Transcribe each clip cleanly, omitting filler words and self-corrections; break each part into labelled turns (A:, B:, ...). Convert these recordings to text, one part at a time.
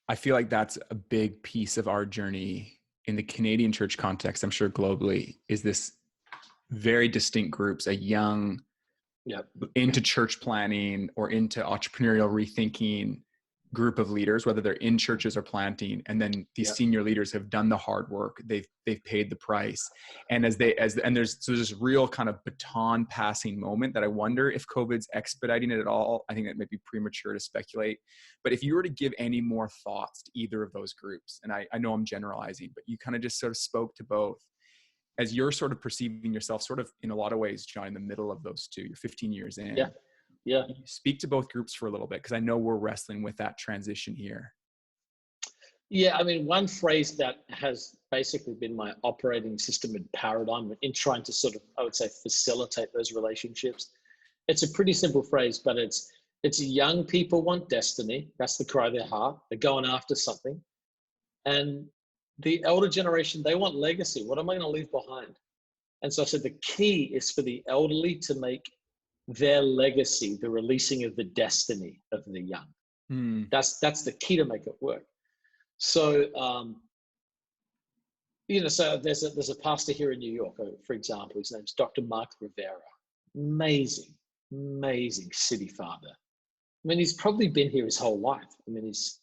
A: I feel like that's a big piece of our journey in the Canadian church context. I'm sure globally is this very distinct groups, a young, into church planning or into entrepreneurial rethinking group of leaders, whether they're in churches or planting, and then these senior leaders have done the hard work. They've paid the price, and there's this real kind of baton passing moment that I wonder if COVID's expediting it at all. I think that might be premature to speculate, but if you were to give any more thoughts to either of those groups, and I know I'm generalizing, but you kind of just sort of spoke to both, as you're sort of perceiving yourself sort of in a lot of ways, John, in the middle of those two. You're 15 years in.
B: Yeah.
A: Speak to both groups for a little bit, because I know we're wrestling with that transition here.
B: Yeah, I mean, one phrase that has basically been my operating system and paradigm in trying to sort of, I would say, facilitate those relationships. It's a pretty simple phrase, but it's young people want destiny. That's the cry of their heart. They're going after something. And the elder generation, they want legacy. What am I going to leave behind? And so I said the key is for the elderly to make their legacy the releasing of the destiny of the young. That's the key to make it work. So, so there's a pastor here in New York, for example. His name's Dr. Mark Rivera. Amazing city father. I mean, he's probably been here his whole life. I mean, he's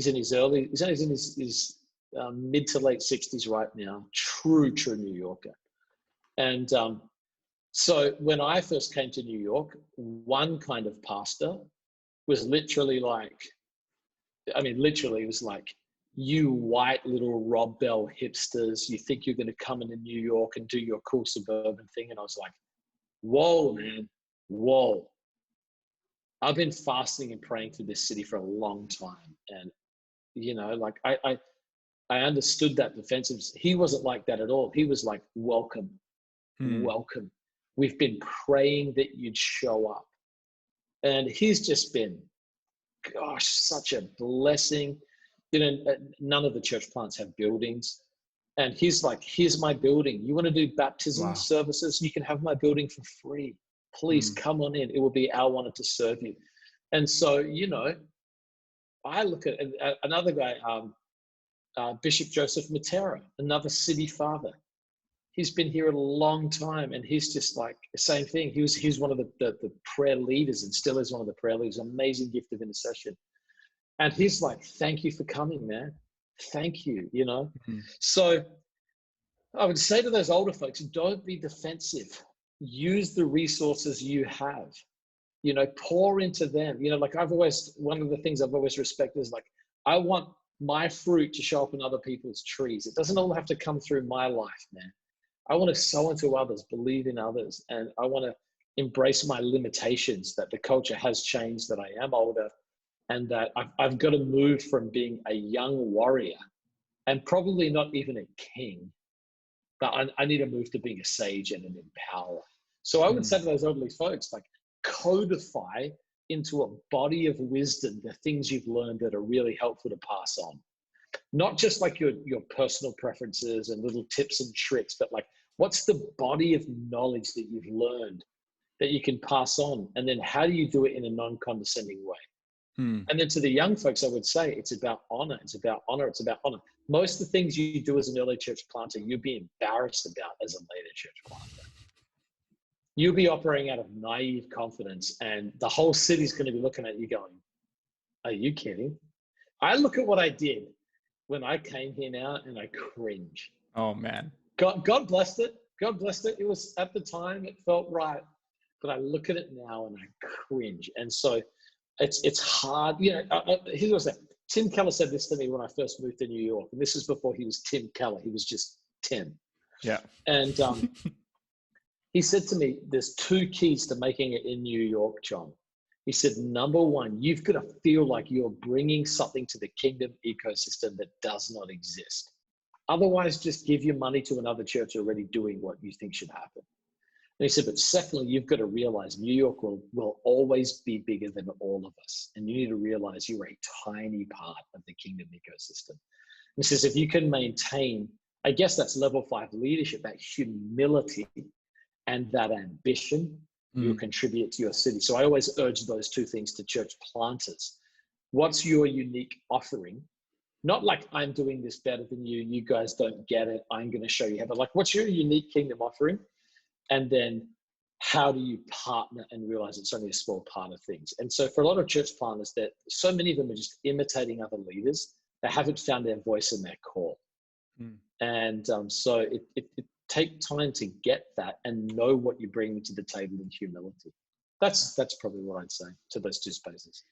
B: in his mid to late 60s right now. True New Yorker. And so when I first came to New York, one kind of pastor was literally it was like, you white little Rob Bell hipsters, you think you're going to come into New York and do your cool suburban thing. And I was like, whoa, man, whoa. I've been fasting and praying for this city for a long time. And, I understood that defensive. He wasn't like that at all. He was like, welcome. Welcome. We've been praying that you'd show up. And he's just been, gosh, such a blessing. None of the church plants have buildings. And he's like, here's my building. You want to do baptism services? You can have my building for free. Please come on in. It will be our honor to serve you. And so, I look at another guy, Bishop Joseph Matera, another city father. He's been here a long time, and he's just like the same thing. He's one of the prayer leaders, and still is one of the prayer leaders. Amazing gift of intercession. And he's like, thank you for coming, man. Thank you, So I would say to those older folks, don't be defensive. Use the resources you have. Pour into them. One of the things I've always respected is I want my fruit to show up in other people's trees. It doesn't all have to come through my life, man. I want to sow into others, believe in others, and I want to embrace my limitations, that the culture has changed, that I am older, and that I've got to move from being a young warrior and probably not even a king, but I need to move to being a sage and an empowerer. So I would say to those elderly folks, codify into a body of wisdom the things you've learned that are really helpful to pass on. Not just your personal preferences and little tips and tricks, but what's the body of knowledge that you've learned that you can pass on? And then how do you do it in a non-condescending way? And then to the young folks, I would say it's about honor. It's about honor. It's about honor. Most of the things you do as an early church planter, you'd be embarrassed about as a later church planter. You'll be operating out of naive confidence, and the whole city's going to be looking at you going, are you kidding? I look at what I did when I came here now, and I cringe.
A: Oh, man.
B: God blessed it. God blessed it. It was, at the time, it felt right. But I look at it now, and I cringe. And so it's hard. Here's what I say. Tim Keller said this to me when I first moved to New York. And this is before he was Tim Keller. He was just Tim.
A: Yeah.
B: And he said to me, there's two keys to making it in New York, John. He said, number one, you've got to feel like you're bringing something to the kingdom ecosystem that does not exist. Otherwise, just give your money to another church already doing what you think should happen. And he said, but secondly, you've got to realize New York will always be bigger than all of us. And you need to realize you're a tiny part of the kingdom ecosystem. And he says, if you can maintain, I guess that's level 5 leadership, that humility and that ambition, you'll contribute to your city. So I always urge those two things to church planters. What's your unique offering Not like I'm doing this better than you, you guys don't get it, I'm going to show you how, but like, what's your unique kingdom offering? And then how do you partner and realize it's only a small part of things? And so for a lot of church planners, that so many of them are just imitating other leaders. They haven't found their voice and their call. And so it take time to get that and know what you bring to the table in humility. That's probably what I'd say to those two spaces.